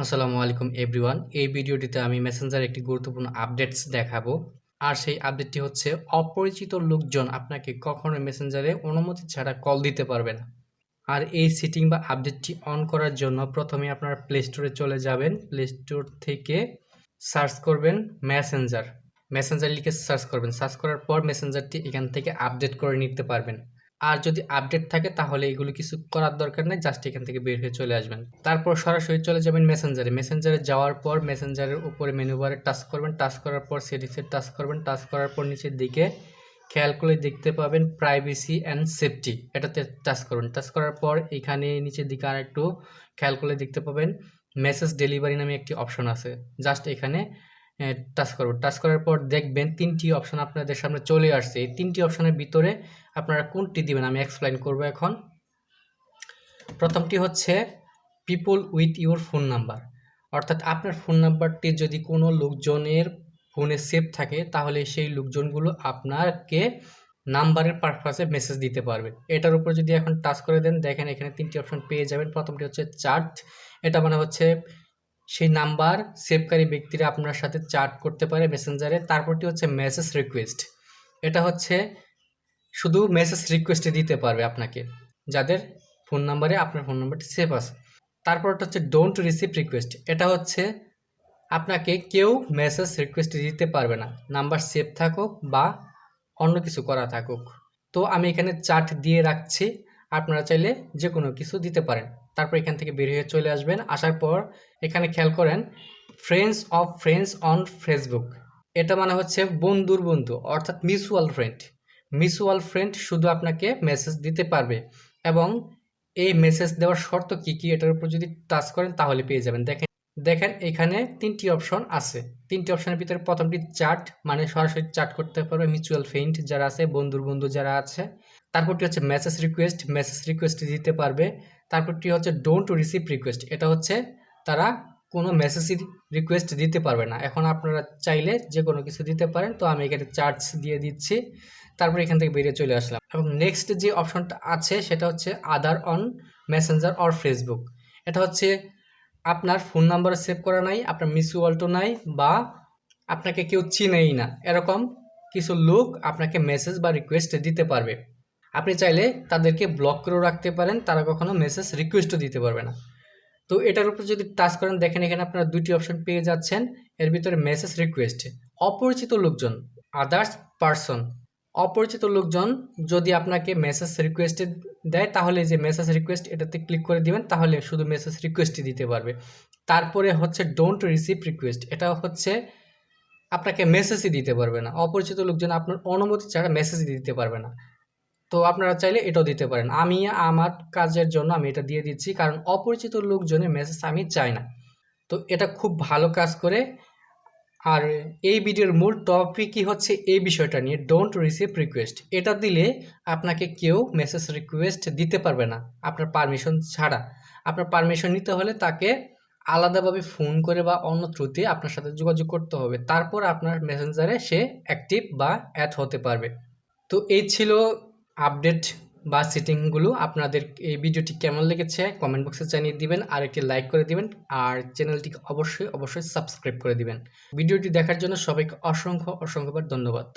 আসসালামু আলাইকুম এভরিওয়ান। এই ভিডিওটিতে আমি মেসেঞ্জারে একটি গুরুত্বপূর্ণ আপডেটস দেখাবো। আর সেই আপডেটটি হচ্ছে অপরিচিত লোকজন আপনাকে কখনোই মেসেঞ্জারে অনুমতি ছাড়া কল দিতে পারবে না। আর এই সেটিং বা আপডেটটি অন করার জন্য প্রথমে আপনারা প্লে স্টোরে চলে যাবেন। প্লে স্টোর থেকে সার্চ করবেন মেসেঞ্জার। মেসেঞ্জার লিখে সার্চ করবেন। সার্চ করার পর মেসেঞ্জারটি এখান থেকে আপডেট করে নিতে পারবেন। আর যদি আপডেট থাকে তাহলে এগুলো কিছু করার দরকার নেই, জাস্ট এখান থেকে বের হয়ে চলে আসবেন। তারপর সরাসরি চলে যাবেন মেসেঞ্জারে। মেসেঞ্জারে যাওয়ার পর মেসেঞ্জারের উপরে মেনু বারে টাচ করবেন। টাচ করার পর সেটিংসে টাচ করবেন। টাচ করার পর নিচের দিকে খেয়াল করে দেখতে পাবেন প্রাইভেসি অ্যান্ড সেফটি, এটাতে টাচ করবেন। টাচ করার পর এখানে নিচের দিকে আর একটু খেয়াল করে দেখতে পাবেন মেসেজ ডেলিভারি নামে একটি অপশন আছে, জাস্ট এখানে টাচ করবেন। টাচ করার পর দেখবেন 3টি অপশন আপনাদের সামনে চলে আসছে। এই 3টি অপশনের ভিতরে আপনারা কোনটি দিবেন আমি এক্সপ্লেইন করব এখন। প্রথমটি হচ্ছে people with your phone number, অর্থাৎ আপনার ফোন নাম্বারটি যদি কোনো লোকজনের ফোনে সেভ থাকে তাহলে সেই লোকজনগুলো আপনাকে নাম্বারের পারপাসে মেসেজ দিতে পারবে। এটার উপর যদি এখন টাচ করে দেন, দেখেন এখানে 3টি অপশন পেয়ে যাবেন। প্রথমটি হচ্ছে চ্যাট, এটা মানে হচ্ছে সেই নাম্বার সেভকারী ব্যক্তিরা আপনার সাথে চ্যাট করতে পারে মেসেঞ্জারে। তারপরটি হচ্ছে মেসেজ রিকোয়েস্ট, এটা হচ্ছে শুধু মেসেজ রিকোয়েস্টে দিতে পারবে আপনাকে যাদের ফোন নাম্বারে আপনার ফোন নাম্বারটি সেভ আছে। তারপরটা হচ্ছে ডোন্ট রিসিভ রিকোয়েস্ট, এটা হচ্ছে আপনাকে কেউ মেসেজ রিকোয়েস্ট দিতে পারবে না, নাম্বার সেভ থাকুক বা অন্য কিছু করা থাকুক। তো আমি এখানে চ্যাট দিয়ে রাখছি, আপনারা চাইলে যে কোনো কিছু দিতে পারেন। তারপর এখান থেকে বের হয়ে চলে আসবেন। আসার পর এখানে খেয়াল করেন friends of friends on Facebook, এটা মানে হচ্ছে বন্ধুর বন্ধু, অর্থাৎ মিউচুয়াল ফ্রেন্ড। মিউচুয়াল ফ্রেন্ড শুধু আপনাকে মেসেজ দিতে পারবে এবং এই মেসেজ দেওয়ার শর্ত কি কি এটার উপর যদি টাচ করেন তাহলে পেয়ে যাবেন। দেখেন দেখেন এখানে 3টি অপশন আছে। 3টি অপশনের ভিতরে প্রথমটি চ্যাট, মানে সরাসরি চ্যাট করতে পারবে মিউচুয়াল ফ্রেন্ড যারা আছে, বন্ধুর বন্ধু যারা আছে। তারপরটি হচ্ছে মেসেজ রিকোয়েস্ট, মেসেজ রিকোয়েস্ট দিতে পারবে। তারপরটি হচ্ছে ডোন্ট রিসিভ রিকোয়েস্ট, এটা হচ্ছে তারা কোনো মেসেজ রিকোয়েস্ট দিতে পারবে না। এখন আপনারা চাইলে যে কোনো কিছু দিতে পারেন, তো আমি এখানে চার্জ দিয়ে দিচ্ছি। তারপর এখান থেকে বেরিয়ে চলে আসলাম এবং নেক্সট যে অপশনটা আছে সেটা হচ্ছে আদার অন মেসেঞ্জার অর ফেসবুক, এটা হচ্ছে আপনার ফোন নাম্বার সেভ করা নাই, আপনার মিউচুয়ালটো নাই, বা আপনাকে কেউ চিনেই না, এরকম কিছু লোক আপনাকে মেসেজ বা রিকোয়েস্ট দিতে পারবে। আপনি চাইলে তাদেরকে ব্লক করেও রাখতে পারেন, তারা কখনো মেসেজ রিকোয়েস্টও দিতে পারবে না। তো এটার উপর যদি টাচ করেন, দেখেন এখানে আপনারা 2টি অপশন পেয়ে যাচ্ছেন। এর ভিতরে মেসেজ রিকোয়েস্ট, অপরিচিত লোকজন, আদার্স পারসন। অপরিচিত লোকজন যদি আপনাকে মেসেজ রিকোয়েস্টে দেয় তাহলে যে মেসেজ রিকোয়েস্ট এটাতে ক্লিক করে দিবেন, তাহলে শুধু মেসেজ রিকোয়েস্টই দিতে পারবে। তারপরে হচ্ছে ডোন্ট রিসিভ রিকোয়েস্ট, এটা হচ্ছে আপনাকে মেসেজই দিতে পারবে না। অপরিচিত লোকজন আপনার অনুমতি ছাড়া মেসেজ দিতে পারবে না। তো আপনারা চাইলে এটাও দিতে পারেন। আমি আমার কাজের জন্য আমি এটা দিয়ে দিচ্ছি, কারণ অপরিচিত লোকজনের মেসেজ আমি চাই না। তো এটা খুব ভালো কাজ করে। আর এই ভিডিওর মূল টপিকই হচ্ছে এই বিষয়টা নিয়ে, ডোন্ট রিসিভ রিকোয়েস্ট। এটা দিলে আপনাকে কেউ মেসেজ রিকোয়েস্ট দিতে পারবে না আপনার পারমিশন ছাড়া। আপনার পারমিশন নিতে হলে তাকে আলাদাভাবে ফোন করে বা অন্য থ্রুতে আপনার সাথে যোগাযোগ করতে হবে, তারপর আপনার মেসেঞ্জারে সে অ্যাক্টিভ বা অ্যাড হতে পারবে। তো এই ছিল আপডেট বা সেটিংগুলো। আপনাদের এই ভিডিওটি কেমন লেগেছে কমেন্ট বক্সে জানিয়ে দিবেন, আর একটি লাইক করে দিবেন, আর চ্যানেলটিকে অবশ্যই সাবস্ক্রাইব করে দিবেন। ভিডিওটি দেখার জন্য সবাইকে অসংখ্যবার ধন্যবাদ।